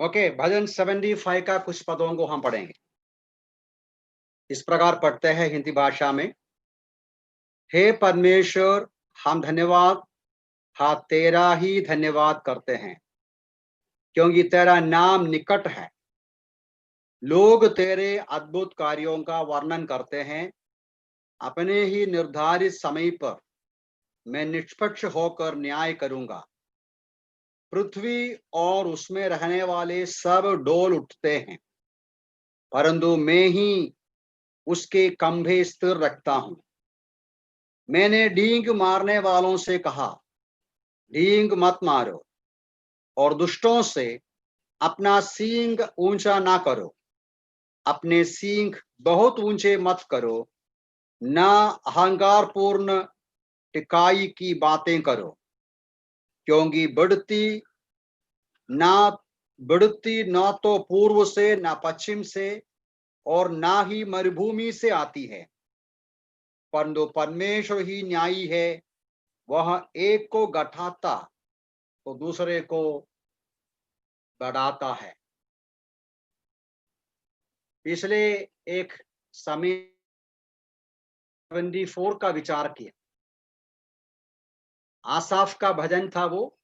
Okay, भजन 75 का कुछ पदों को हम पढ़ेंगे। इस प्रकार पढ़ते हैं हिंदी भाषा में। हे परमेश्वर, हम धन्यवाद, हाँ तेरा ही धन्यवाद करते हैं, क्योंकि तेरा नाम निकट है। लोग तेरे अद्भुत कार्यों का वर्णन करते हैं। अपने ही निर्धारित समय पर मैं निष्पक्ष होकर न्याय करूंगा। पृथ्वी और उसमें रहने वाले सब डोल उठते हैं, परंतु मैं ही उसके खंभे स्थिर रखता हूं। मैंने डींग मारने वालों से कहा, डींग मत मारो, और दुष्टों से अपना सींग ऊंचा ना करो। अपने सींग बहुत ऊंचे मत करो, ना अहंकारपूर्ण टिकाई की बातें करो, क्योंकि ना बढ़ती ना तो पूर्व से ना पश्चिम से और ना ही मरुभूमि से आती है, परंतु परमेश्वर ही न्यायी है। वह एक को घटाता तो दूसरे को बढ़ाता है। पिछले एक समय 74 का विचार किया। आसाफ का भजन था वो।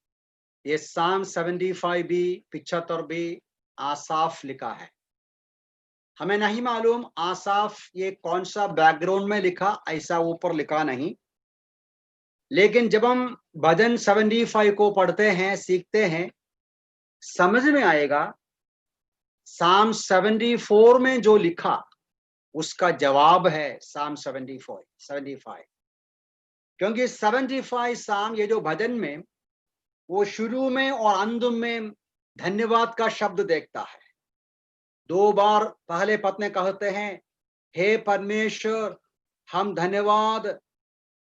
ये साम 75 भी 75 भी आसाफ लिखा है। हमें नहीं मालूम आसाफ ये कौन सा बैकग्राउंड में लिखा, ऐसा ऊपर लिखा नहीं। लेकिन जब हम भजन 75 को पढ़ते हैं, सीखते हैं, समझ में आएगा साम 74 में जो लिखा उसका जवाब है साम 75। क्योंकि 75 साम, ये जो भजन में, वो शुरू में और अंत में धन्यवाद का शब्द देखता है। 2 बार पहले पद में कहते हैं, हे परमेश्वर, हम धन्यवाद,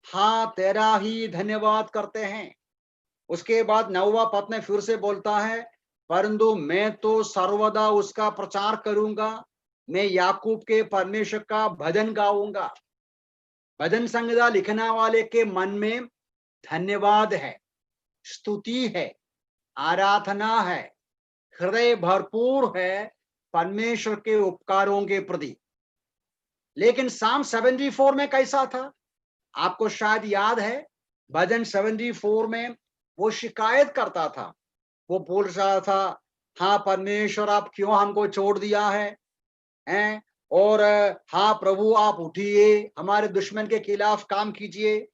हाँ तेरा ही धन्यवाद करते हैं। उसके बाद 9वां पद में फिर से बोलता है, परंतु मैं तो सर्वदा उसका प्रचार करूंगा, मैं याकूब के परमेश्वर का भजन गाऊंगा। भजन संहिता लिखने वाले के मन में धन्यवाद है, स्तुति है, आराधना है, हृदय भरपूर है परमेश्वर के उपकारों के प्रति। लेकिन साम 74 में कैसा था? आपको शायद याद है, भजन 74 में वो शिकायत करता था। वो बोल रहा था, हाँ परमेश्वर, आप क्यों हमको छोड़ दिया है, हैं? और हाँ प्रभु, आप उठिए, हमारे दुश्मन के खिलाफ काम कीजिए।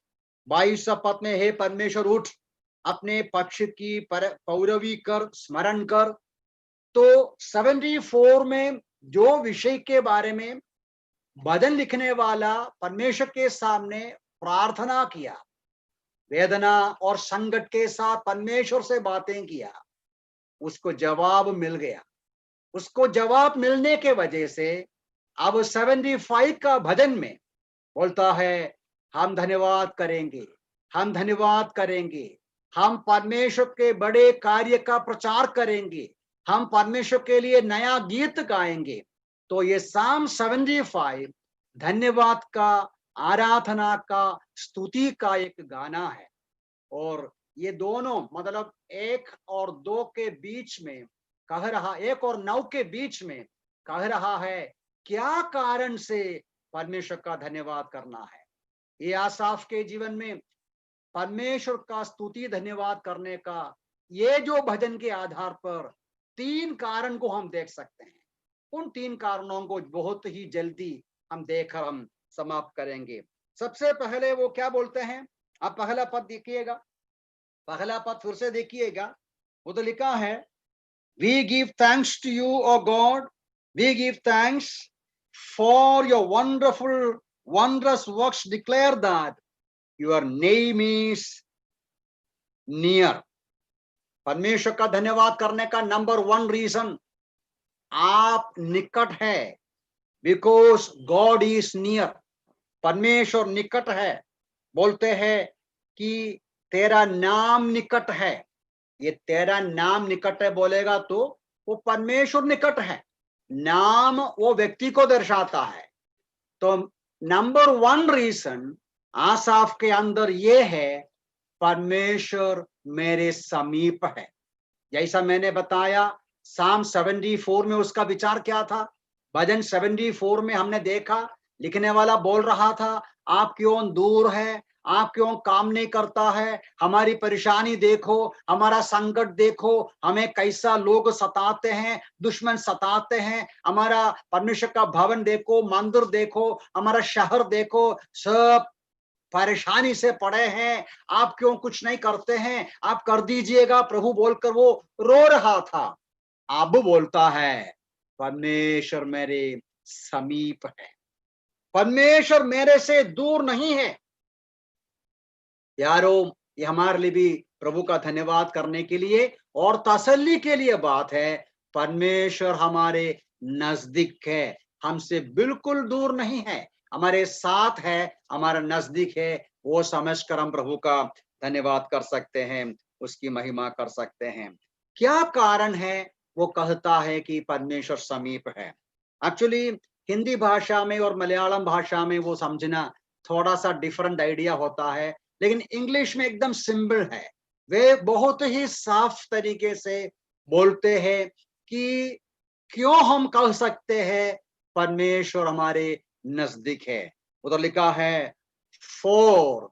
22 पद में, हे परमेश्वर उठ, अपने पक्ष की पौरवी कर, स्मरण कर। तो 74 में जो विषय के बारे में भजन लिखने वाला परमेश्वर के सामने प्रार्थना किया, वेदना और संकट के साथ परमेश्वर से बातें किया, उसको जवाब मिल गया। उसको जवाब मिलने के वजह से अब 75 का भजन में बोलता है, हम धन्यवाद करेंगे, हम धन्यवाद करेंगे, हम परमेश्वर के बड़े कार्य का प्रचार करेंगे, हम परमेश्वर के लिए नया गीत गाएंगे। तो ये साम 75 धन्यवाद का, आराधना का, स्तुति का एक गाना है। और ये दोनों मतलब 1 और 2 के बीच में कह रहा, 1 और 9 के बीच में कह रहा है क्या कारण से परमेश्वर का धन्यवाद करना है। ये आसाफ के जीवन में परमेश्वर का स्तुति धन्यवाद करने का ये जो भजन के आधार पर 3 कारण को हम देख सकते हैं। उन 3 कारणों को बहुत ही जल्दी हम देखकर हम समाप्त करेंगे। सबसे पहले वो क्या बोलते हैं, आप पहला पद देखिएगा, पहला पद फिर से देखिएगा। वो तो लिखा है, we give thanks to you O God, we give thanks for your wonderful wondrous works, declare that your name is near। परमेश्वर का धन्यवाद करने का नंबर 1 रीजन, आप निकट है, बिकॉज गॉड इज नियर। परमेश्वर निकट है। बोलते हैं कि तेरा नाम निकट है। ये तेरा नाम निकट है बोलेगा तो वो परमेश्वर निकट है। नाम वो व्यक्ति को दर्शाता है। तो नंबर 1 रीजन आसाफ के अंदर ये है, परमेश्वर मेरे समीप है। जैसा मैंने बताया, साम 74 में उसका विचार क्या था? भजन 74 में हमने देखा, लिखने वाला बोल रहा था, आप क्यों दूर है, आप क्यों काम नहीं करता है, हमारी परेशानी देखो, हमारा संकट देखो, हमें कैसा लोग सताते हैं, दुश्मन सताते हैं, हमारा परमेश्वर का भवन देखो, मंदिर देखो, हमारा शहर देखो, सब परेशानी से पड़े हैं, आप क्यों कुछ नहीं करते हैं, आप कर दीजिएगा प्रभु बोलकर वो रो रहा था। अब बोलता है, परमेश्वर मेरे समीप है, परमेश्वर मेरे से दूर नहीं है। यारो, ये हमारे लिए भी प्रभु का धन्यवाद करने के लिए और तसल्ली के लिए बात है। परमेश्वर हमारे नजदीक है, हमसे बिल्कुल दूर नहीं है, हमारे साथ है, हमारा नजदीक है। वो समझकर हम प्रभु का धन्यवाद कर सकते हैं, उसकी महिमा कर सकते हैं। क्या कारण है वो कहता है कि परमेश्वर समीप है? एक्चुअली हिंदी भाषा में और मलयालम भाषा में वो समझना थोड़ा सा डिफरेंट आइडिया होता है, लेकिन इंग्लिश में एकदम सिंपल है। वे बहुत ही साफ तरीके से बोलते हैं कि क्यों हम कह सकते हैं परमेश्वर हमारे नजदीक है। उधर लिखा है, for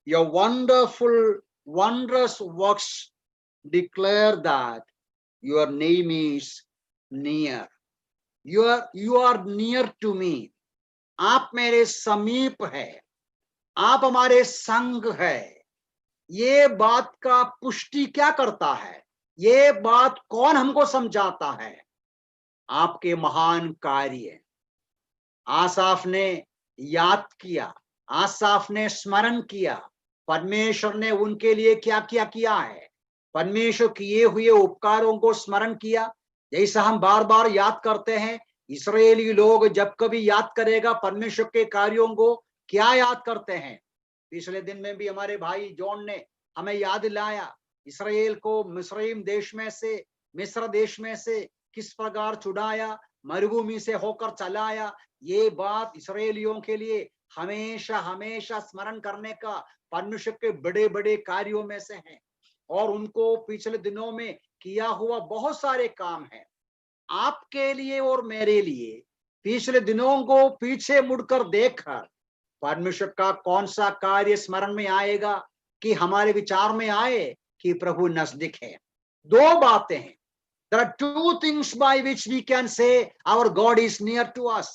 your wonderful wondrous works declare that your name is near, you are near to me. आप मेरे समीप है, आप हमारे संग है। ये बात का पुष्टि क्या करता है? ये बात कौन हमको समझाता है? आपके महान कार्य। आसाफ ने याद किया, आसाफ ने स्मरण किया, परमेश्वर ने उनके लिए क्या क्या किया है, परमेश्वर किए हुए उपकारों को स्मरण किया। जैसा हम बार बार याद करते हैं, इस्राएली लोग जब कभी याद करेगा परमेश्वर के कार्यों को, क्या याद करते हैं? पिछले दिन में भी हमारे भाई जॉन ने हमें याद दिलाया, इसराइल को मिस्रईम देश में से, मिस्र देश में से किस प्रकार छुड़ाया, मरुभूमि से होकर चलाया। ये बात इसराइलियों के लिए हमेशा हमेशा स्मरण करने का परमेश्वर के बड़े बड़े कार्यों में से है। और उनको पिछले दिनों में किया हुआ बहुत सारे काम है आपके लिए और मेरे लिए। पिछले दिनों को पीछे मुड़कर देखकर परमेश्वर का कौन सा कार्य स्मरण में आएगा कि हमारे विचार में आए कि प्रभु नजदीक है? दो बातें हैं। There are two things by which we can say our God is near to us.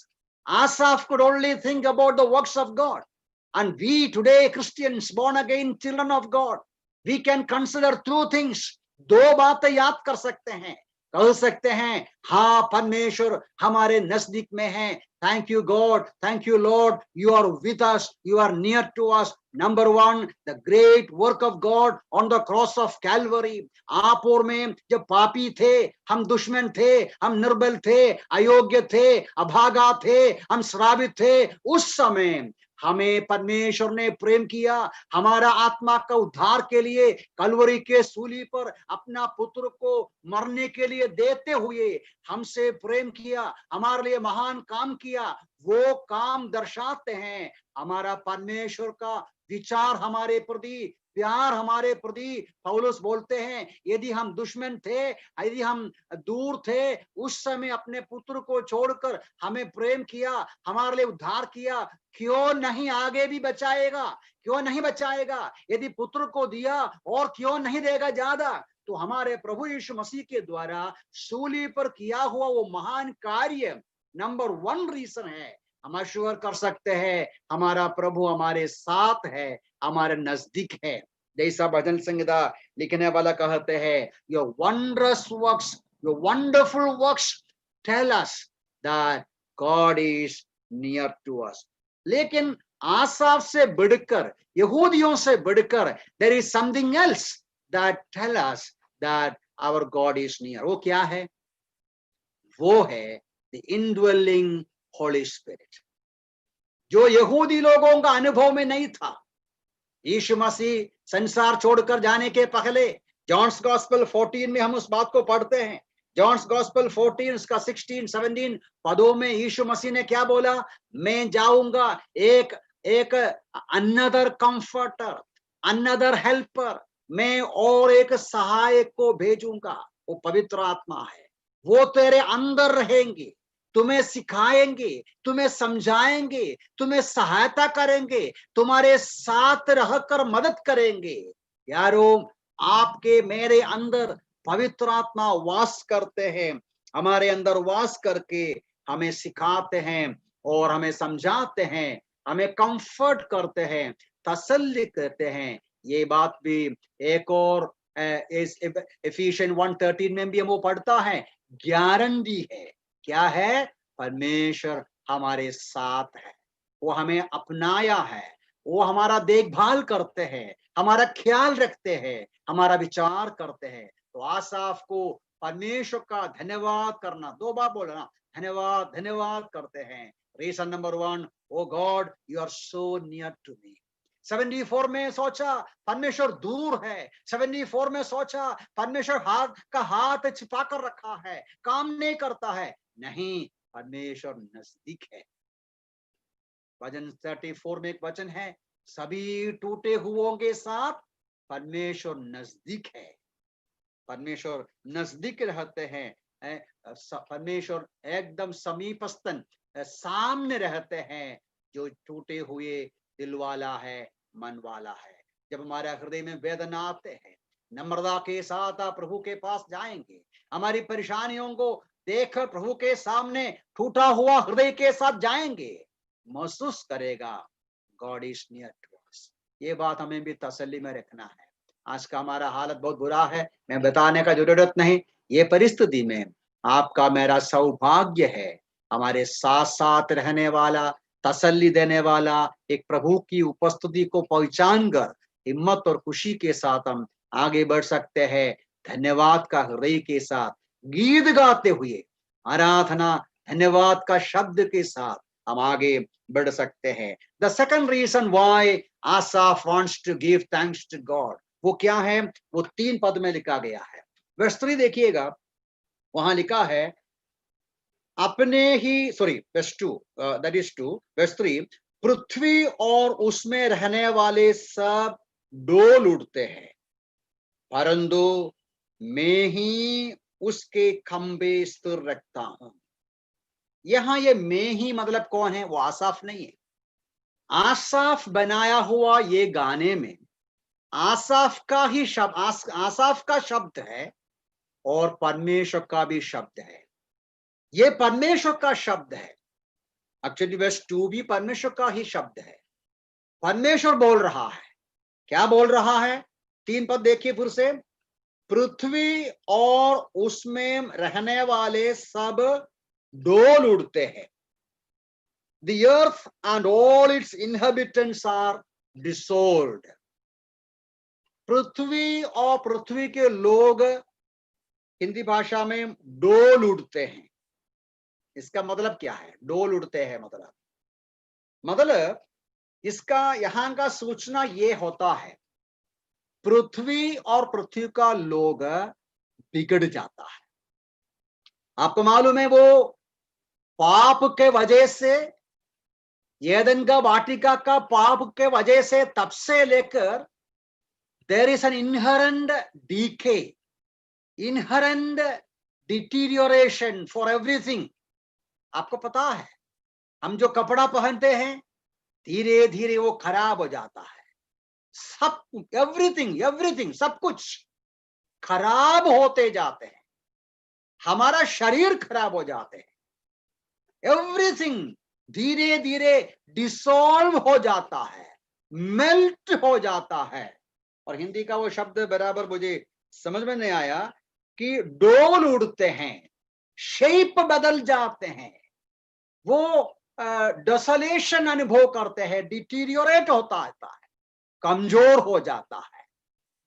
Asaph could only think about the works of God. And we today, Christians, born again children of God, we can consider two things. दो बातें याद कर सकते हैं, कह सकते हैं, हाँ परमेश्वर हमारे नजदीक में है। Thank you God, thank you Lord, you are with us, you are near to us. Number one, the great work of God on the cross of Calvary. आप और में जब पापी थे, हम दुश्मन थे, हम निर्बल थे, अयोग्य थे, अभागा थे, हम श्रापित थे, उस समय हमें परमेश्वर ने प्रेम किया, हमारा आत्मा का उद्धार के लिए कलवरी के सूली पर अपना पुत्र को मरने के लिए देते हुए हमसे प्रेम किया, हमारे लिए महान काम किया। वो काम दर्शाते हैं हमारा परमेश्वर का विचार हमारे प्रति, प्यार हमारे प्रति। पौलुस बोलते हैं, यदि हम दुश्मन थे, यदि हम दूर थे, उस समय अपने पुत्र को छोड़कर हमें प्रेम किया, हमारे लिए उद्धार किया, क्यों नहीं आगे भी बचाएगा? क्यों नहीं बचाएगा? यदि पुत्र को दिया और क्यों नहीं देगा ज्यादा? तो हमारे प्रभु यीशु मसीह के द्वारा सूली पर किया हुआ वो महान कार्य नंबर वन रीजन है। हम अश्योर कर सकते हैं हमारा प्रभु हमारे साथ है, हमारे नजदीक है। जैसा भजन संहिता लिखने वाला कहते हैं, your wondrous works, your wonderful works tell us that God is near to us. लेकिन आसाफ से बढ़कर, यहूदियों से बढ़कर, there is something else that tell us that our God is near. वो क्या है? वो है द इनड्वेलिंग होली स्पिरिट, जो यहूदी लोगों का अनुभव में नहीं था। यीशु मसीह संसार छोड़कर जाने के पहले जॉन्स गॉस्पेल 14 में हम उस बात को पढ़ते हैं। जॉन्स गॉस्पेल 14 उसका 16-17 पदों में यीशु मसीह ने क्या बोला? मैं जाऊंगा, एक अनदर कंफर्टर, अनदर हेल्पर, मैं और एक सहायक को भेजूंगा, वो पवित्र आत्मा है। वो तेरे अंदर रहेंगे, तुम्हें सिखाएंगे, तुम्हें समझाएंगे, तुम्हें सहायता करेंगे, तुम्हारे साथ रहकर मदद करेंगे। यारो, आपके मेरे अंदर पवित्र आत्मा वास करते हैं, हमारे अंदर वास करके हमें सिखाते हैं और हमें समझाते हैं, हमें कंफर्ट करते हैं, तसल्ली करते हैं। ये बात भी एक और इस एफिशिएंस 1:13 में भी हम वो पढ़ता है, गारंटी है। क्या है? परमेश्वर हमारे साथ है, वो हमें अपनाया है, वो हमारा देखभाल करते हैं, हमारा ख्याल रखते हैं, हमारा विचार करते हैं। तो आसाफ को परमेश्वर का धन्यवाद करना, 2 बार बोलना, धन्यवाद धन्यवाद करते हैं। Reason number 1, O God you are so near to me. 74 में सोचा परमेश्वर दूर है, 74 में सोचा परमेश्वर हाथ छिपा कर रखा है, काम नहीं करता है। नहीं, परमेश्वर नजदीक है। भजन 34 में एक वचन है, सभी टूटे हुओं के साथ परमेश्वर नजदीक है। परमेश्वर नजदीक रहते हैं, परमेश्वर एकदम समीपस्थन सामने रहते हैं। जो टूटे हुए दिल वाला है, मन वाला है। जब हमारे हृदय में वेदना आते हैं, नम्रता के साथ आप प्रभु के पास जाएंगे, हमारी परेशानियों को देखकर प्रभु के सामने टूटा हुआ हृदय के साथ जाएंगे, महसूस करेगा God is near to us. ये बात हमें भी तसल्ली में रखना है। आज का हमारा हालत बहुत बुरा है, मैं बताने का जरूरत नहीं। ये परिस्थिति में आपका मेरा सौभाग्य है, हमारे साथ साथ रहने वाला, तसल्ली देने वाला एक प्रभु की उपस्थिति को पहचान कर हिम्मत और खुशी के साथ हम आगे बढ़ सकते हैं। धन्यवाद का हृदय के साथ गीत गाते हुए, आराधना धन्यवाद का शब्द के साथ हम आगे बढ़ सकते हैं। The second reason why Asaph wants to give thanks to God, वो क्या है? वो 3 पद में लिखा गया है। वर्स 3 देखिएगा, वहां लिखा है, अपने ही वर्स 2, दैट इज 2, वर्स 3, पृथ्वी और उसमें रहने वाले सब डोल उठते हैं, परंतु मैं ही उसके खंबे स्थिर रखता हूं। यहां ये मैं ही मतलब कौन है? वो आसाफ नहीं है। आसाफ बनाया हुआ ये गाने में आसाफ का ही शब्द, आसाफ का शब्द है और परमेश्वर का भी शब्द है। ये परमेश्वर का शब्द है। एक्चुअली वर्स 2 भी परमेश्वर का ही शब्द है। परमेश्वर बोल रहा है। क्या बोल रहा है? 3 पद देखिए फिर से, पृथ्वी और उसमें रहने वाले सब डोल उड़ते हैं। The earth and all its inhabitants are dissolved. पृथ्वी और पृथ्वी के लोग हिंदी भाषा में डोल उड़ते हैं। इसका मतलब क्या है? डोल उड़ते हैं मतलब इसका यहां का सूचना ये होता है, पृथ्वी और पृथ्वी का लोग बिगड़ जाता है। आपको मालूम है, वो पाप के वजह से, एदेन का वाटिका का पाप के वजह से तब से लेकर there is an inherent decay, inherent deterioration for everything. आपको पता है, हम जो कपड़ा पहनते हैं धीरे धीरे वो खराब हो जाता है। सब एवरीथिंग सब कुछ खराब होते जाते हैं। हमारा शरीर खराब हो जाते हैं। एवरीथिंग धीरे धीरे डिसॉल्व हो जाता है, मेल्ट हो जाता है। और हिंदी का वो शब्द बराबर मुझे समझ में नहीं आया कि डोल उड़ते हैं, शेप बदल जाते हैं, वो डेसोलेशन अनुभव करते हैं, डिटीरियोरेट होता है, कमजोर हो जाता है।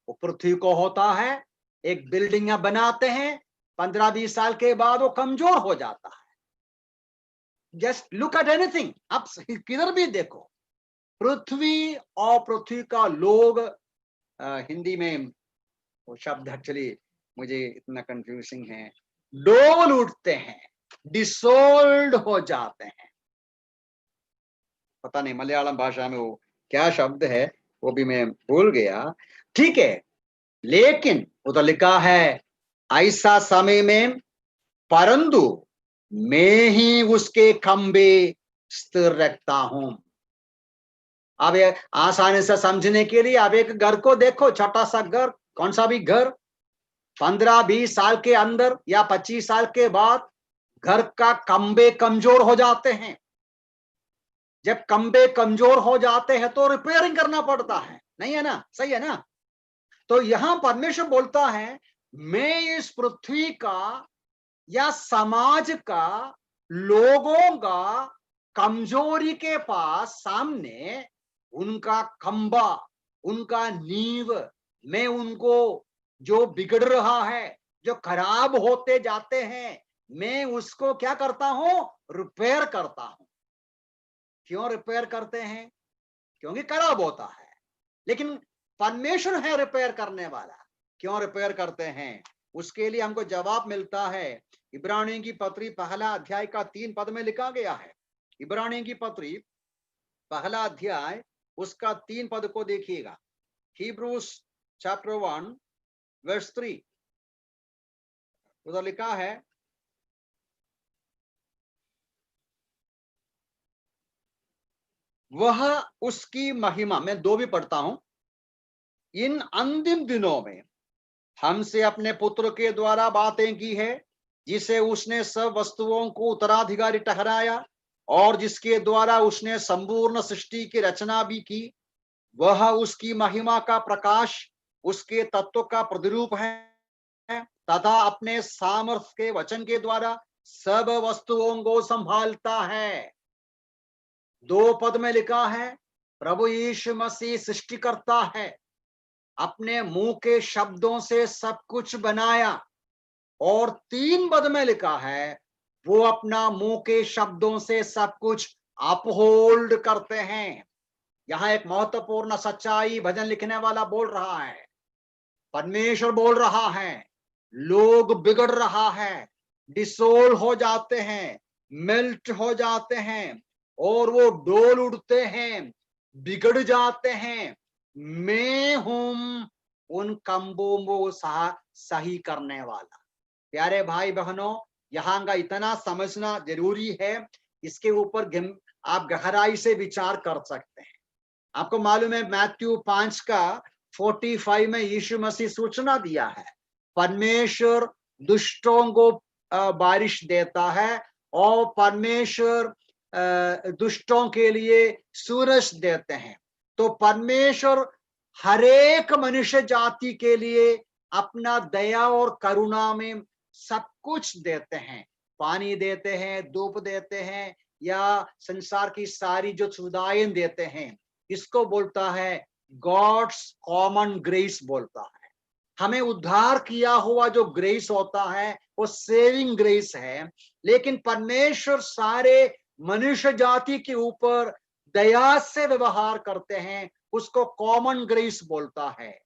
वो पृथ्वी को होता है, एक बिल्डिंग बनाते हैं, 15-20 साल के बाद वो कमजोर हो जाता है। जस्ट लुक एट एनीथिंग, आप किधर भी देखो, पृथ्वी और पृथ्वी का लोग, हिंदी में वो शब्द एक्चुअली मुझे इतना कंफ्यूजिंग है, डोल उठते हैं, डिसोल्ड हो जाते हैं। पता नहीं मलयालम भाषा में वो क्या शब्द है, वो भी मैं भूल गया। ठीक है, लेकिन वो तो लिखा है, ऐसा समय में परंतु मैं ही उसके खंबे स्थिर रखता हूं। अब ये आसानी से समझने के लिए अब एक घर को देखो, छोटा सा घर, कौन सा भी घर, 15-20 साल के अंदर या 25 साल के बाद घर का खंबे कमजोर हो जाते हैं। जब खंबे कमजोर हो जाते हैं तो रिपेयरिंग करना पड़ता है, नहीं है ना? सही है ना? तो यहां परमेश्वर बोलता है, मैं इस पृथ्वी का या समाज का, लोगों का कमजोरी के पास सामने उनका खंबा, उनका नींव, मैं उनको जो बिगड़ रहा है, जो खराब होते जाते हैं, मैं उसको क्या करता हूं? रिपेयर करता हूं। क्यों रिपेयर करते हैं? क्योंकि खराब होता है। लेकिन परमेश्वर है रिपेयर करने वाला। क्यों रिपेयर करते हैं? उसके लिए हमको जवाब मिलता है। इब्रानियों की पत्री पहला अध्याय का 3 पद में लिखा गया है। इब्रानियों की पत्री पहला अध्याय उसका 3 पद को देखिएगा। Hebrews chapter 1 verse 3 उधर लिखा है, वह उसकी महिमा, मैं 2 भी पढ़ता हूं, इन अंतिम दिनों में हमसे अपने पुत्र के द्वारा बातें की है, जिसे उसने सब वस्तुओं को उत्तराधिकारी ठहराया और जिसके द्वारा उसने संपूर्ण सृष्टि की रचना भी की। वह उसकी महिमा का प्रकाश, उसके तत्व का प्रतिरूप है तथा अपने सामर्थ्य के वचन के द्वारा सब वस्तुओं को संभालता है। 2 पद में लिखा है, प्रभु यीशु मसीह सृष्टिकर्ता है, अपने मुंह के शब्दों से सब कुछ बनाया। और 3 पद में लिखा है, वो अपना मुंह के शब्दों से सब कुछ अपहोल्ड करते हैं। यहां एक महत्वपूर्ण सच्चाई भजन लिखने वाला बोल रहा है, परमेश्वर बोल रहा है, लोग बिगड़ रहा है, डिसोल हो जाते हैं, मेल्ट हो जाते हैं और वो डोल उड़ते हैं, बिगड़ जाते हैं। मैं हूं उन खंभों को सही करने वाला। प्यारे भाई बहनों, यहाँ का इतना समझना जरूरी है, इसके ऊपर आप गहराई से विचार कर सकते हैं। आपको मालूम है मैथ्यू 5 का 45 में यीशु मसीह सूचना दिया है, परमेश्वर दुष्टों को बारिश देता है और परमेश्वर दुष्टों के लिए सूरज देते हैं। तो परमेश्वर हरेक मनुष्य जाति के लिए अपना दया और करुणा में सब कुछ देते हैं। पानी देते हैं, धूप देते हैं, या संसार की सारी जो सुविधाएं देते हैं, इसको बोलता है गॉड्स कॉमन ग्रेस बोलता है। हमें उद्धार किया हुआ जो ग्रेस होता है वो सेविंग ग्रेस है। लेकिन परमेश्वर सारे मनुष्य जाति के ऊपर दया से व्यवहार करते हैं, उसको कॉमन ग्रेस बोलता है।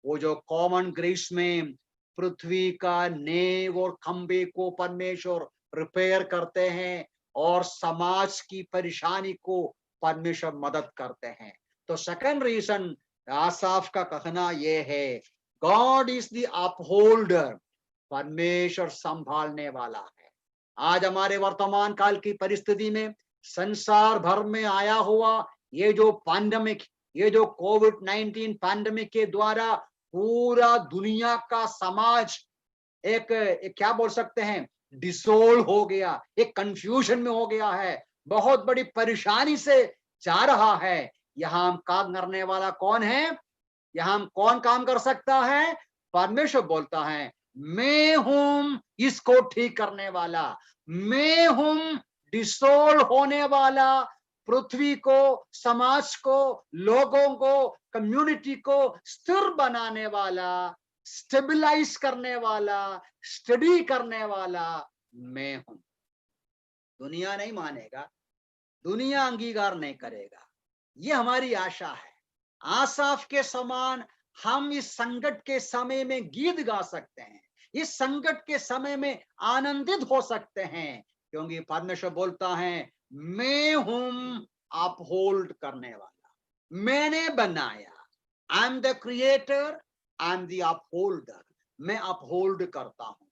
वो जो कॉमन ग्रेस में पृथ्वी का नेव और खंबे को परमेश्वर रिपेयर करते हैं और समाज की परेशानी को परमेश्वर मदद करते हैं। तो सेकंड रीजन आसाफ का कहना यह है, गॉड इज द अपहोल्डर, परमेश्वर संभालने वाला है। आज हमारे वर्तमान काल की परिस्थिति में संसार भर में आया हुआ ये जो पैंडेमिक, ये जो कोविड-19 पैंडेमिक के द्वारा पूरा दुनिया का समाज एक क्या बोल सकते हैं, डिसोल हो गया, एक कंफ्यूजन में हो गया है, बहुत बड़ी परेशानी से जा रहा है। यहाँ हम काम करने वाला कौन है? यहाँ हम कौन काम कर सकता है? परमेश्वर बोलता है, मैं हूं इसको ठीक करने वाला, मैं हूं डिसोल होने वाला पृथ्वी को, समाज को, लोगों को, कम्युनिटी को स्थिर बनाने वाला, स्टेबलाइज करने वाला, स्टडी करने वाला मैं हूं। दुनिया नहीं मानेगा, दुनिया अंगीकार नहीं करेगा, ये हमारी आशा है। आसाफ के समान हम इस संकट के समय में गीत गा सकते हैं, इस संकट के समय में आनंदित हो सकते हैं, क्योंकि परमेश्वर बोलता है, मैं हूं अपहोल्ड करने वाला, मैंने बनाया, I am the creator, I am the upholder, मैं अपहोल्ड करता हूं।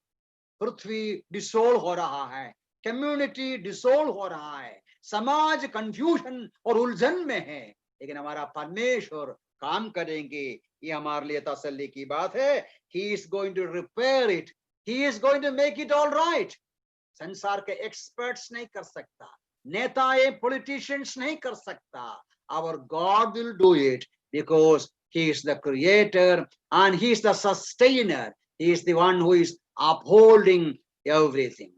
पृथ्वी डिसोल्व हो रहा है, कम्युनिटी डिसोल्व हो रहा है, समाज कंफ्यूजन और उलझन में है, लेकिन हमारा परमेश्वर काम करेंगे। ये हमारे लिए तसल्ली की बात है। He is going to repair it, he is going to make it all right. संसार के एक्सपर्ट्स नहीं कर सकता, नेताएं पॉलिटिशियंस नहीं कर सकता। Our God will do it because he is the creator and he is the sustainer, he is the one who is upholding everything.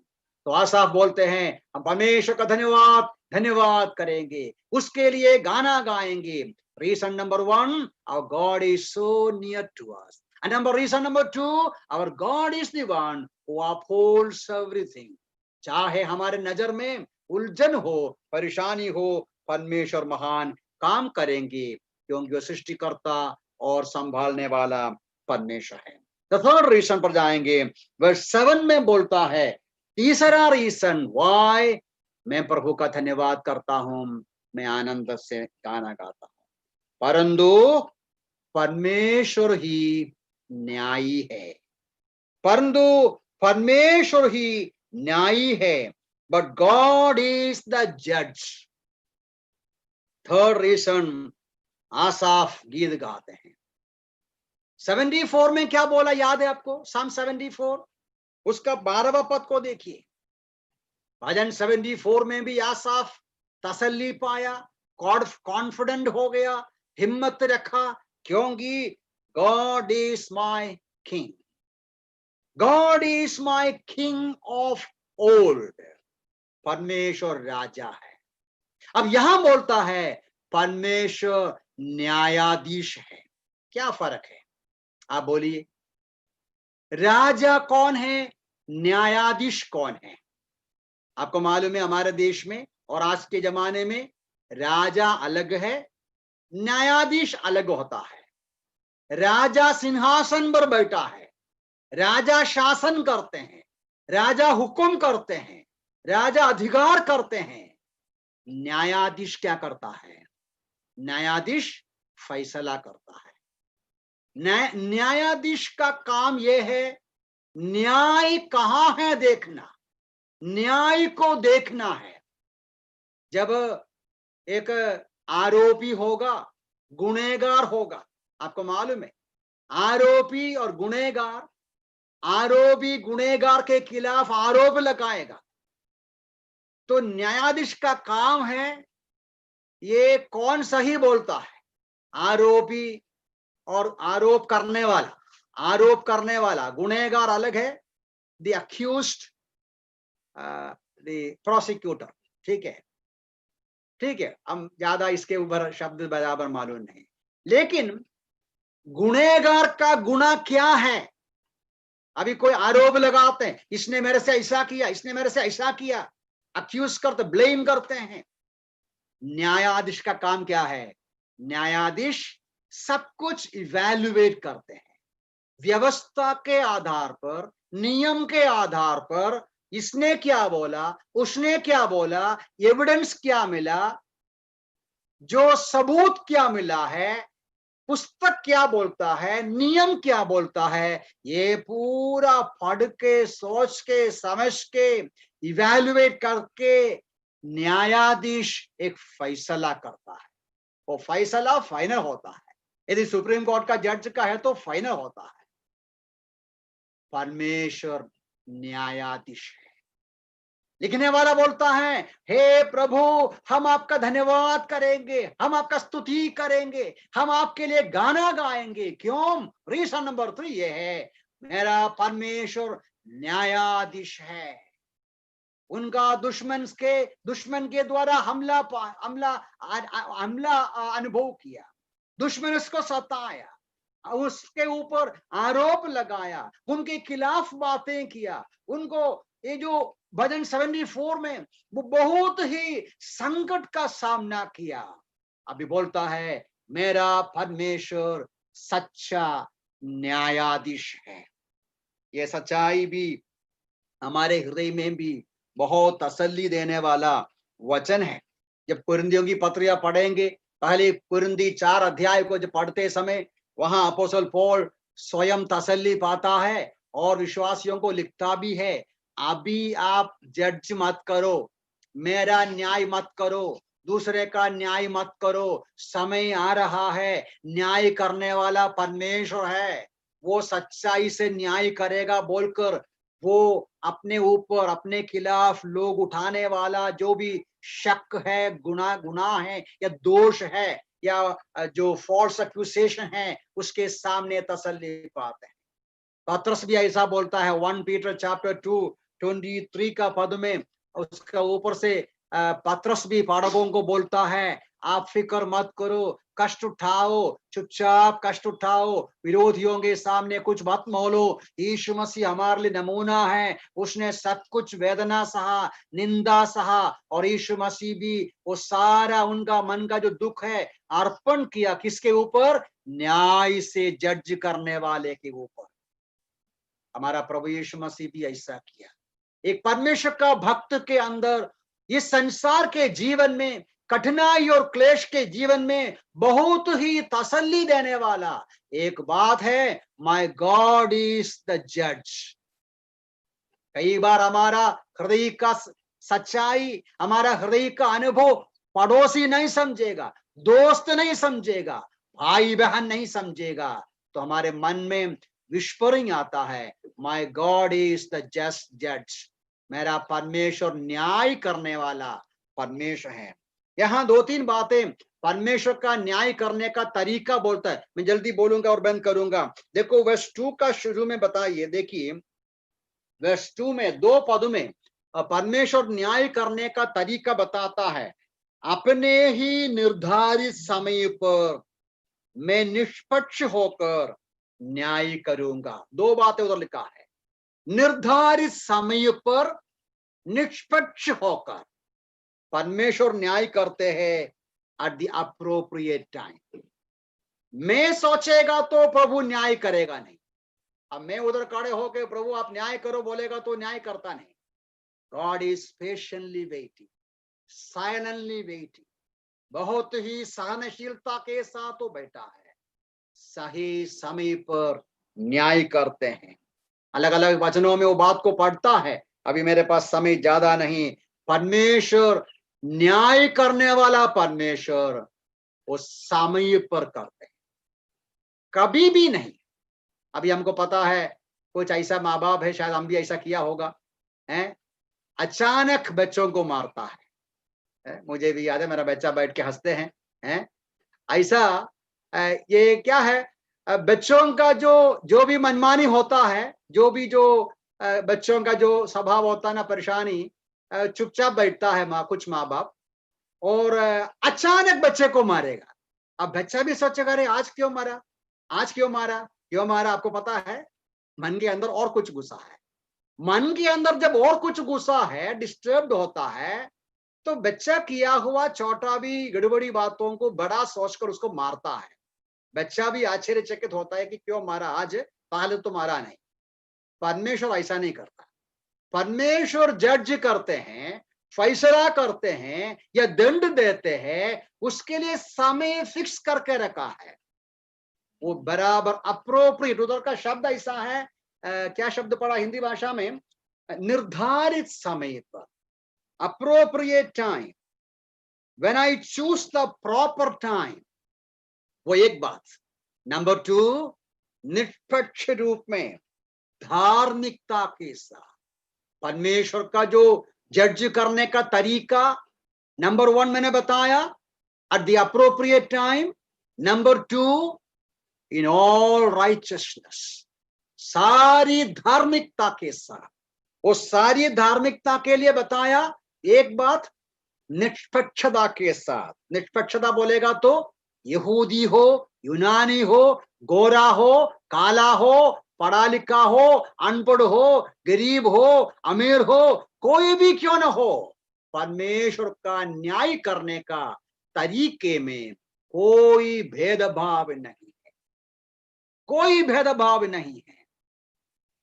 तो आसाफ बोलते हैं हम परमेश्वर का धन्यवाद धन्यवाद करेंगे, उसके लिए गाना गाएंगे। Reason number 1, our God is so near to us. And reason number 2, our God is the one who upholds everything. चाहे हमारे नजर में उलझन हो, परेशानी हो, परमेश्वर महान काम करेंगे, क्योंकि वो सृष्टिकर्ता और संभालने वाला परमेश्वर है। The third reason पर जाएंगे, verse 7 में बोलता है, तीसरा रीजन why मैं प्रभु का धन्यवाद करता हूं, मैं आनंद से गाना गाता हूं। परंतु परमेश्वर ही न्यायी है, परंतु परमेश्वर ही न्यायी है, बट गॉड इज द जज। थर्ड रीजन आसाफ गीत गाते हैं। 74 में क्या बोला याद है आपको? साम 74 उसका 12वां पद को देखिए। भजन 74 में भी आसाफ तसल्ली पाया, कॉन्फिडेंट हो गया, हिम्मत रखा, क्योंकि God is my king, God is my king of old. परमेश्वर राजा है। अब यहां बोलता है परमेश्वर न्यायाधीश है। क्या फर्क है आप बोलिए? राजा कौन है, न्यायाधीश कौन है? आपको मालूम है हमारे देश में और आज के जमाने में राजा अलग है, न्यायाधीश अलग होता है। राजा सिंहासन पर बैठा है, राजा शासन करते हैं, राजा हुक्म करते हैं, राजा अधिकार करते हैं। न्यायाधीश क्या करता है? न्यायाधीश फैसला करता है। न्यायाधीश का काम यह है न्याय कहां है देखना, न्याय को देखना है। जब एक आरोपी होगा, गुनहगार होगा, आपको मालूम है आरोपी और गुनहगार, आरोपी गुनहगार के खिलाफ आरोप लगाएगा, तो न्यायाधीश का काम है ये कौन सही बोलता है। आरोपी और आरोप करने वाला, आरोप करने वाला गुनहगार अलग है, द अक्यूज्ड, द प्रोसिक्यूटर। ठीक है, ठीक है, हम ज्यादा इसके ऊपर शब्द बराबर मालूम नहीं, लेकिन गुनहगार का गुनाह क्या है? अभी कोई आरोप लगाते हैं, इसने मेरे से ऐसा किया, इसने मेरे से ऐसा किया, अक्यूज करते, ब्लेम करते हैं। न्यायाधीश का काम क्या है? न्यायाधीश सब कुछ इवैल्यूएट करते हैं, व्यवस्था के आधार पर, नियम के आधार पर, इसने क्या बोला, उसने क्या बोला, एविडेंस क्या मिला, जो सबूत क्या मिला है, पुस्तक क्या बोलता है, नियम क्या बोलता है, ये पूरा पढ़ के, सोच के, समझ के, इवैल्यूएट करके न्यायाधीश एक फैसला करता है। वो फैसला फाइनल होता है। यदि सुप्रीम कोर्ट का जज का है तो फाइनल होता है। परमेश्वर न्यायाधीश है। लिखने वाला बोलता है, हे प्रभु हम आपका धन्यवाद करेंगे, हम आपका स्तुति करेंगे, हम आपके लिए गाना गाएंगे। क्यों? रीजन नंबर 3 ये है, मेरा परमेश्वर न्यायाधीश है। उनका दुश्मन के द्वारा हमला अनुभव किया, दुश्मन उसको सताया, उसके ऊपर आरोप लगाया, उनके खिलाफ बातें किया, उनको ये जो भजन 74 में वो बहुत ही संकट का सामना किया। अभी बोलता है मेरा परमेश्वर सच्चा न्यायाधीश है। ये सच्चाई भी हमारे हृदय में भी बहुत तसल्ली देने वाला वचन है। जब कुरिन्थियों की पत्रियां पढ़ेंगे, पहले कुरिन्थी 4 अध्याय को जब पढ़ते समय वहां अपोस्तल पौल स्वयं तसल्ली पाता है और विश्वासियों को लिखता भी है, अभी आप जज मत करो, मेरा न्याय मत करो, दूसरे का न्याय मत करो, समय आ रहा है, न्याय करने वाला परमेश्वर है, वो सच्चाई से न्याय करेगा बोलकर वो अपने ऊपर अपने खिलाफ लोग उठाने वाला जो भी शक है, गुनाह है या दोष है या जो फॉल्स एक्यूसेशन है, उसके सामने तसल्ली पाते हैं। पत्रस भी ऐसा बोलता है 1 पीटर चैप्टर 2:23 का पद में, उसका ऊपर से पत्रस भी पाठकों को बोलता है, आप फिक्र मत करो, कष्ट उठाओ, चुपचाप कष्ट उठाओ, विरोधियों के सामने कुछ मत मोलो, यीशु मसीह हमारे लिए नमूना है, उसने सब कुछ वेदना सहा, निंदा सहा, और यीशु मसीह भी वो सारा उनका मन का जो दुख है अर्पण किया, किसके ऊपर? न्याय से जज करने वाले के ऊपर। हमारा प्रभु यीशु मसीह भी ऐसा किया। एक परमेश्वर का भक्त के अंदर इस संसार के जीवन में, कठिनाई और क्लेश के जीवन में बहुत ही तसल्ली देने वाला एक बात है, माय गॉड इज द जज। कई बार हमारा हृदय का सच्चाई, हमारा हृदय का अनुभव पड़ोसी नहीं समझेगा, दोस्त नहीं समझेगा, भाई बहन नहीं समझेगा, तो हमारे मन में विस्फोरण आता है, my God is the just जज। मेरा परमेश्वर न्याय करने वाला परमेश्वर है। यहाँ 2-3 बातें परमेश्वर का न्याय करने का तरीका बोलता है। मैं जल्दी बोलूंगा और बंद करूंगा। देखो वर्स 2 का शुरू में बताइए, देखिए वर्स 2 में 2 पद में परमेश्वर न्याय करने का तरीका बताता है, अपने ही निर्धारित समय पर मैं निष्पक्ष होकर न्याय करूंगा। 2 बातें उधर लिखा है, निर्धारित समय पर निष्पक्ष होकर परमेश्वर न्याय करते हैं एट द अप्रोप्रिएट टाइम। मैं सोचेगा तो प्रभु न्याय करेगा नहीं। अब मैं उधर खड़े होकर प्रभु आप न्याय करो बोलेगा तो न्याय करता नहीं। God is patiently waiting, silently waiting, बहुत ही सहनशीलता के साथ वो बैठा है, सही समय पर न्याय करते हैं। अलग अलग वचनों में वो बात को पढ़ता है, अभी मेरे पास समय ज्यादा नहीं। परमेश्वर न्याय करने वाला परमेश्वर वो समय पर करते हैं, कभी भी नहीं। अभी हमको पता है कुछ ऐसा माँ बाप है, शायद हम भी ऐसा किया होगा, है अचानक बच्चों को मारता है। मुझे भी याद है, मेरा बच्चा बैठ के हंसते हैं ऐसा। ये क्या है, बच्चों का जो भी मनमानी होता है, जो बच्चों का जो स्वभाव होता है ना, परेशानी, चुपचाप बैठता है कुछ माँ बाप, और अचानक बच्चे को मारेगा। अब बच्चा भी सोचेगा, अरे आज क्यों मारा, आज क्यों मारा, क्यों मारा? आपको पता है मन के अंदर और कुछ गुस्सा है। मन के अंदर जब और कुछ गुस्सा है, डिस्टर्ब होता है, तो बच्चा किया हुआ छोटा भी गड़बड़ी बातों को बड़ा सोचकर उसको मारता है। बच्चा भी आश्चर्यचकित होता है कि क्यों मारा आज, पहले तो मारा नहीं। परमेश्वर ऐसा नहीं करता। परमेश्वर जज करते हैं, फैसला करते हैं या दंड देते हैं, उसके लिए समय फिक्स करके रखा है। वो बराबर अप्रोप्रिएट, उधर का शब्द ऐसा है, क्या शब्द पड़ा हिंदी भाषा में, निर्धारित समय पर, appropriate time, when I choose the proper time, वो एक बात। नंबर 2, निष्पक्ष रूप में धार्मिकता के साथ परमेश्वर का जो जज करने का तरीका, नंबर 1 मैंने बताया, at the appropriate time, number 2 in all righteousness, सारी धार्मिकता के साथ। वो सारी धार्मिकता के लिए बताया एक बात, निष्पक्षता के साथ। निष्पक्षता बोलेगा तो यहूदी हो, यूनानी हो, गोरा हो, काला हो, पढ़ा लिखा हो, अनपढ़ हो, गरीब हो, अमीर हो, कोई भी क्यों न हो, परमेश्वर का न्याय करने का तरीके में कोई भेदभाव नहीं है, कोई भेदभाव नहीं है।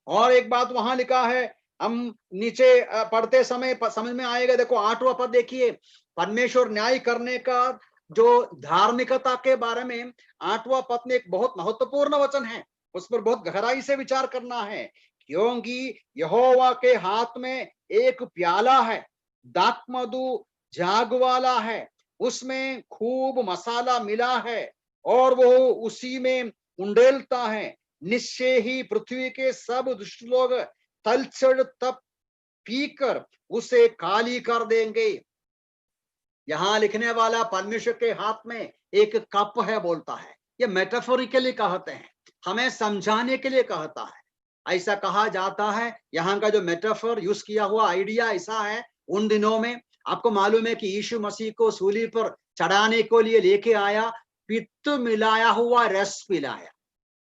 और एक बात वहां लिखा है, हम नीचे पढ़ते समय समझ में आएगा। देखो 8वां पद देखिए, परमेश्वर न्याय करने का जो धार्मिकता के बारे में 8वां पद में एक बहुत महत्वपूर्ण वचन है, उस पर बहुत गहराई से विचार करना है। क्योंकि यहोवा के हाथ में एक प्याला है, दाखमधु झाग वाला है, उसमें खूब मसाला मिला है और वो उसी में उंडेलता है। निश्चय ही पृथ्वी के सब दुष्ट लोग तलछड़ तप पीकर उसे खाली कर देंगे। यहां लिखने वाला परमेश्वर के हाथ में एक कप है बोलता है। ये मेटाफोरिकली कहते हैं, हमें समझाने के लिए कहता है। ऐसा कहा जाता है, यहाँ का जो मेटाफोर यूज किया हुआ आइडिया ऐसा है, उन दिनों में आपको मालूम है कि यीशु मसीह को सूली पर चढ़ाने को लिए लेके आया, पित्त मिलाया हुआ रस पिलाया।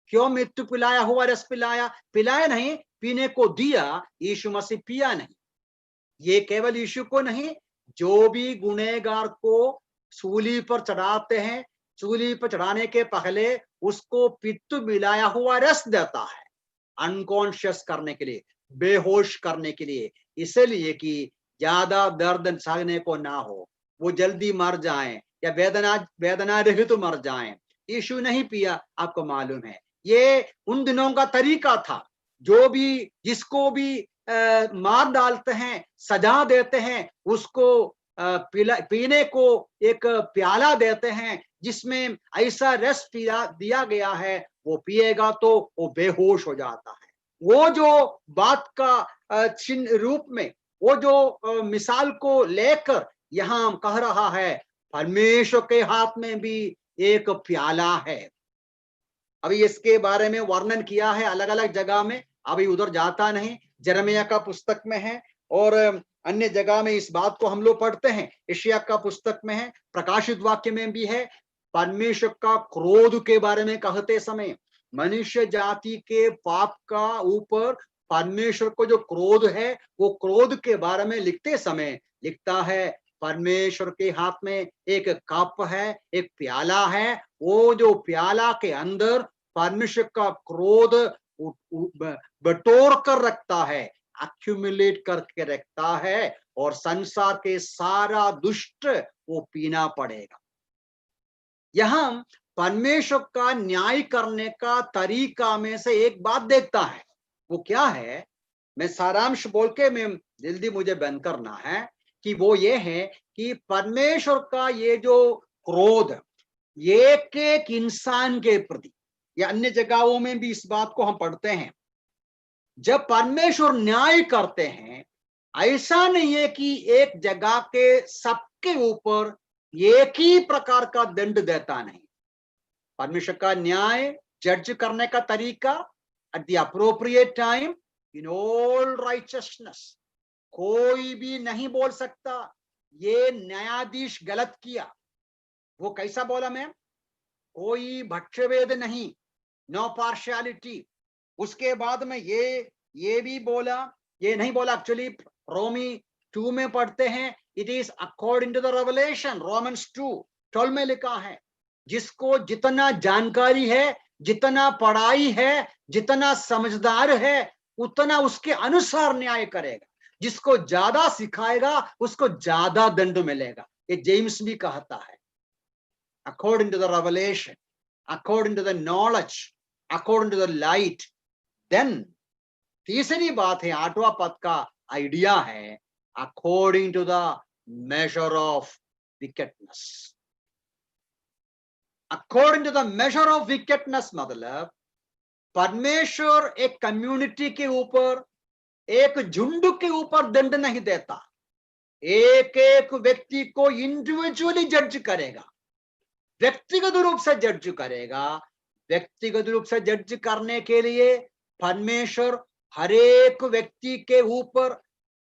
क्यों मृत्यु पिलाया हुआ रस पिलाया? पिलाया नहीं, पीने को दिया, यीशु मसीह पिया नहीं। ये केवल यीशु को नहीं, जो भी गुनहगार को सूली पर चढ़ाते हैं, सूली पर चढ़ाने के पहले उसको पित्त मिलाया हुआ रस देता है, अनकॉन्शियस करने के लिए, बेहोश करने के लिए, इसलिए कि ज्यादा दर्द सहने को ना हो, वो जल्दी मर जाएं या वेदना रहित तो मर जाएं। यीशु नहीं पिया, आपको मालूम है। ये उन दिनों का तरीका था। जो भी जिसको भी मार डालते हैं, सजा देते हैं, उसको पीने को एक प्याला देते हैं जिसमें ऐसा रस दिया गया है, वो पिएगा तो वो बेहोश हो जाता है। वो जो बात का चिन्ह रूप में, वो जो मिसाल को लेकर यहाँ कह रहा है, परमेश्वर के हाथ में भी एक प्याला है। अभी इसके बारे में वर्णन किया है अलग अलग जगह में, अभी उधर जाता नहीं। यिर्मयाह का पुस्तक में है और अन्य जगह में इस बात को हम लोग पढ़ते हैं। यशायाह का पुस्तक में है, प्रकाशित वाक्य में भी है। परमेश्वर का क्रोध के बारे में कहते समय, मनुष्य जाति के पाप का ऊपर परमेश्वर को जो क्रोध है, वो क्रोध के बारे में लिखते समय लिखता है, परमेश्वर के हाथ में एक कप है, एक प्याला है। वो जो प्याला के अंदर परमेश्वर का क्रोध बटोर कर रखता है, एक्यूमुलेट करके रखता है, और संसार के सारा दुष्ट वो पीना पड़ेगा। यहां परमेश्वर का न्याय करने का तरीका में से एक बात देखता है, वो क्या है? मैं सारांश बोल के मैं जल्दी मुझे बंद करना है कि वो ये है कि परमेश्वर का ये जो क्रोध एक एक इंसान के प्रति, या अन्य जगहों में भी इस बात को हम पढ़ते हैं, जब परमेश्वर न्याय करते हैं, ऐसा नहीं है कि एक जगह के सबके ऊपर एक ही प्रकार का दंड देता नहीं। परमेश्वर का न्याय, जज करने का तरीका at the appropriate time in all richness. कोई भी नहीं बोल सकता ये न्यायाधीश गलत किया। वो कैसा बोला मैं? कोई भक्षवेद नहीं, नो पार्शियलिटी। उसके बाद में ये भी बोला, ये नहीं बोला, एक्चुअली रोमी 2 में पढ़ते हैं, it is according to the revelation. Romans 2:12 में लिखा है, जिसको जितना जानकारी है, जितना पढ़ाई है, जितना समझदार है, उतना उसके अनुसार न्याय करेगा। जिसको ज्यादा सिखाएगा उसको ज्यादा दंड मिलेगा। ये जेम्स भी कहता है, according to the revelation, according to the knowledge, according to the light. Then तीसरी बात है, 8वां पद का आइडिया है, according to the measure of wickedness. According to the measure of wickedness मतलब परमेश्वर एक कम्युनिटी के ऊपर, एक झुंड के ऊपर दंड नहीं देता, एक एक व्यक्ति को इंडिविजुअली जज करेगा, व्यक्तिगत रूप से जज करेगा। व्यक्तिगत रूप से जज करने के लिए परमेश्वर हर एक व्यक्ति के ऊपर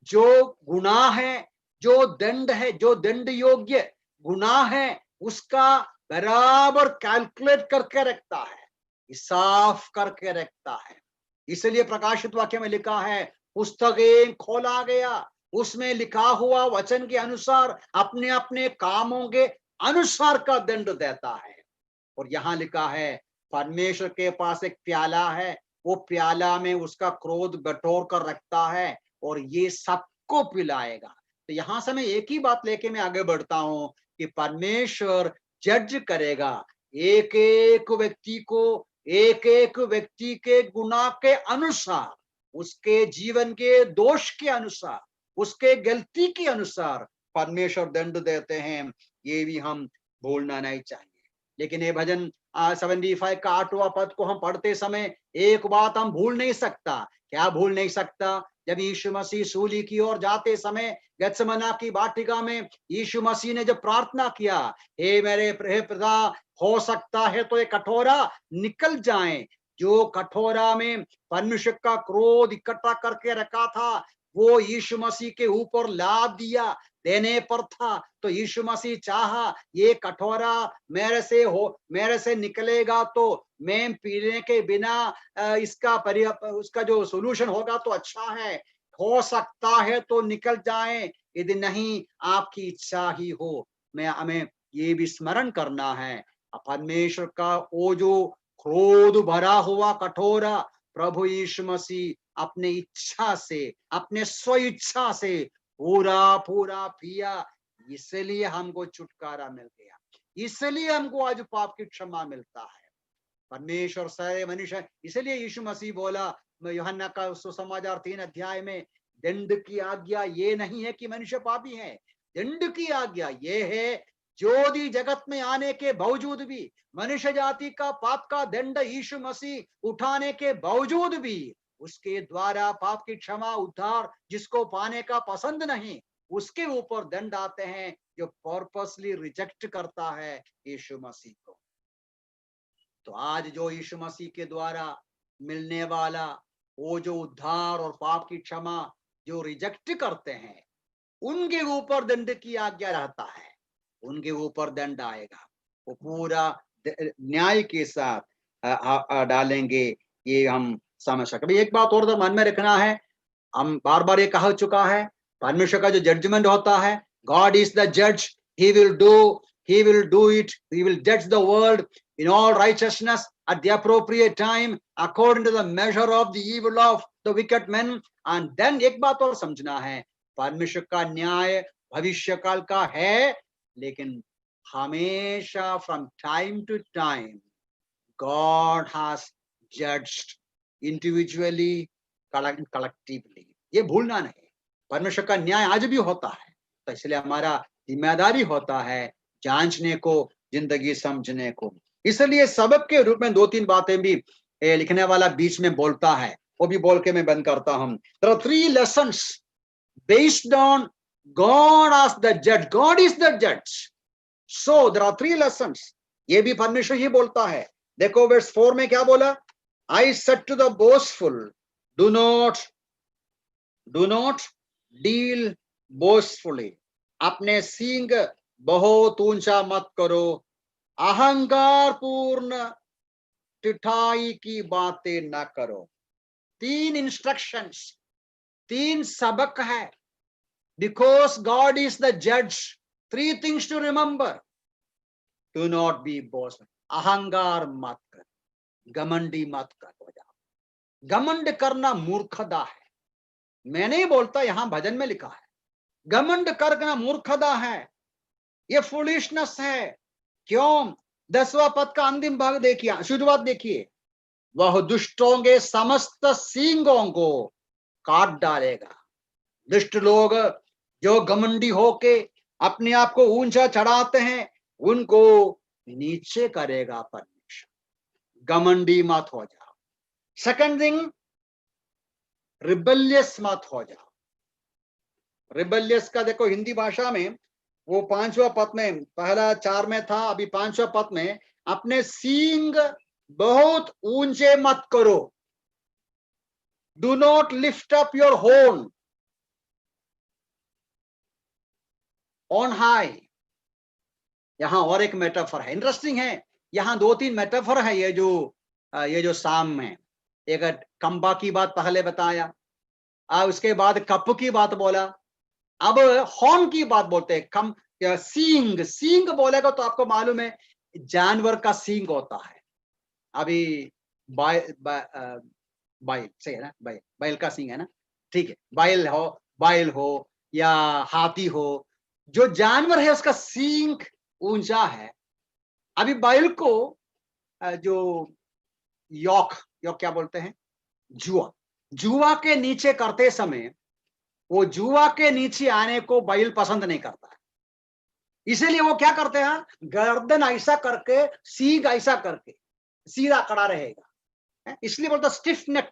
जो गुनाह है, जो दंड है, जो दंड योग्य गुनाह है, उसका बराबर कैलकुलेट करके रखता है, साफ करके रखता है। इसलिए प्रकाशित वाक्य में लिखा है, पुस्तकें खोला गया, उसमें लिखा हुआ वचन के अनुसार अपने अपने कामों के अनुसार का दंड देता है। और यहां लिखा है, परमेश्वर के पास एक प्याला है, वो प्याला में उसका क्रोध बटोर कर रखता है और ये सबको पिलाएगा। तो यहां से मैं एक ही बात लेके मैं आगे बढ़ता हूं कि परमेश्वर जज करेगा एक एक व्यक्ति को, एक एक व्यक्ति के गुनाह के अनुसार। उसके जीवन के दोष के अनुसार, उसके गलती के अनुसार परमेश्वर दंड देते हैं, ये भी हम भूलना नहीं चाहिए। लेकिन ये भजन 75 का 8वां पद को हम पढ़ते समय एक बात हम भूल नहीं सकता। क्या भूल नहीं सकता? जब यीशु मसीह सूली की ओर जाते समय गत्समना की वाटिका में यीशु मसीह ने जब प्रार्थना किया, हे मेरे हे पिता, हो सकता है तो ये कटोरा निकल जाए। जो कटोरा में परमेश्वर का क्रोध इकट्ठा करके रखा था, वो यीशु मसीह के ऊपर ला दिया देने पर था। तो यीशु मसीह चाहा ये कटोरा मेरे से निकलेगा तो मैं पीने के बिना इसका उसका जो सोल्यूशन होगा तो अच्छा है। हो सकता है तो निकल जाए, यदि नहीं आपकी इच्छा ही हो। हमें ये भी स्मरण करना है, परमेश्वर का वो जो क्रोध भरा हुआ कटोरा प्रभु यीशु मसीह अपने इच्छा से, अपने स्व इच्छा से पूरा पूरा पिया, इसलिए हमको छुटकारा मिल गया, इसलिए हमको आज पाप की क्षमा मिलता है। परमेश्वर सारे मनुष्य, इसलिए यीशु मसीह बोला यूहन्ना का सुसमाचार 3 अध्याय में, दंड की आज्ञा ये नहीं है कि मनुष्य पापी है, दंड की आज्ञा ये है ज्योति जगत में आने के बावजूद भी, मनुष्य जाति का पाप का दंड यीशु मसीह उठाने के बावजूद भी, उसके द्वारा पाप की क्षमा उद्धार जिसको पाने का पसंद नहीं, उसके ऊपर दंड आते हैं जो पर्पसली रिजेक्ट करता है यीशु मसीह को। तो आज जो यीशु मसीह के द्वारा मिलने वाला वो जो उद्धार और पाप की क्षमा जो रिजेक्ट करते हैं, उनके ऊपर दंड की आज्ञा रहता है, उनके ऊपर दंड आएगा, वो पूरा न्याय के साथ डालेंगे, ये हम समझ सकते। एक बात और तो मन में रखना है, हम बार बार ये कहा चुका है, परमेश्वर का जो जजमेंट होता है, गॉड इज द जज, he will do it, he will judge the world in all righteousness at the appropriate time according to the measure of the evil of the wicked men. And then एक बात और समझना है, परमेश्वर का न्याय भविष्य काल का है, लेकिन हमेशा from time to time God has judged individually, collectively. ये भूलना नहीं, परमेश्वर का न्याय आज भी होता है। तो इसलिए हमारा जिम्मेदारी होता है जांचने को, जिंदगी समझने को। इसलिए सबक के रूप में 2-3 बातें भी लिखने वाला बीच में बोलता है, वो भी बोल के मैं बंद करता हूं। There are 3 lessons based on God as the judge. God is the judge. So there are 3 lessons. ये भी परमेश्वर ही बोलता है। देखो वर्स 4 में क्या बोला, I said to the boastful, do not deal boastfully. अपने सींग बहुत ऊंचा मत करो, अहंकार पूर्ण टिठाई की बातें न करो। 3 इंस्ट्रक्शंस, 3 सबक है। Because God is the judge, 3 things to remember. Do not be boastful. अहंकार मत कर, घमंडी मत कर हो जाओ। घमंड करना मूर्खता है। मैं नहीं बोलता, यहां भजन में लिखा है, घमंड करना मूर्खता है, ये फुलिशनेस है। क्यों? 10वां पद का अंतिम भाग देखिए, शुरुआत देखिए, वह दुष्टों के समस्त सींगों को काट डालेगा। दुष्ट लोग जो घमंडी होके अपने आप को ऊंचा चढ़ाते हैं, उनको नीचे करेगा परमेश्वर। घमंडी मत हो जाओ। सेकंड थिंग, रिबेलियस मत हो जाओ। रिबेलियस का देखो हिंदी भाषा में वो 5वां पद में, पहला 4 में था, अभी 5वां पद में, अपने सींग बहुत ऊंचे मत करो। Do not lift up your horn on high. यहां और एक मेटाफर है, इंटरेस्टिंग है, यहां 2-3 मेटाफर है ये जो साम में। एक कंबा की बात पहले बताया, उसके बाद कप की बात बोला, अब हॉर्न की बात बोलते हैं। सींग बोलेगा तो आपको मालूम है जानवर का सींग होता है। अभी बैल सही है ना, बैल का सींग है ना, ठीक है, बैल हो या हाथी हो, जो जानवर है उसका सींग ऊंचा है। अभी बैल को जो योक क्या बोलते हैं, जुआ, जुआ के नीचे करते समय वो जुआ के नीचे आने को बैल पसंद नहीं करता है, इसीलिए वो क्या करते हैं, गर्दन ऐसा करके, सींग ऐसा करके सीधा खड़ा रहेगा। इसलिए बोलता स्टिफ नेक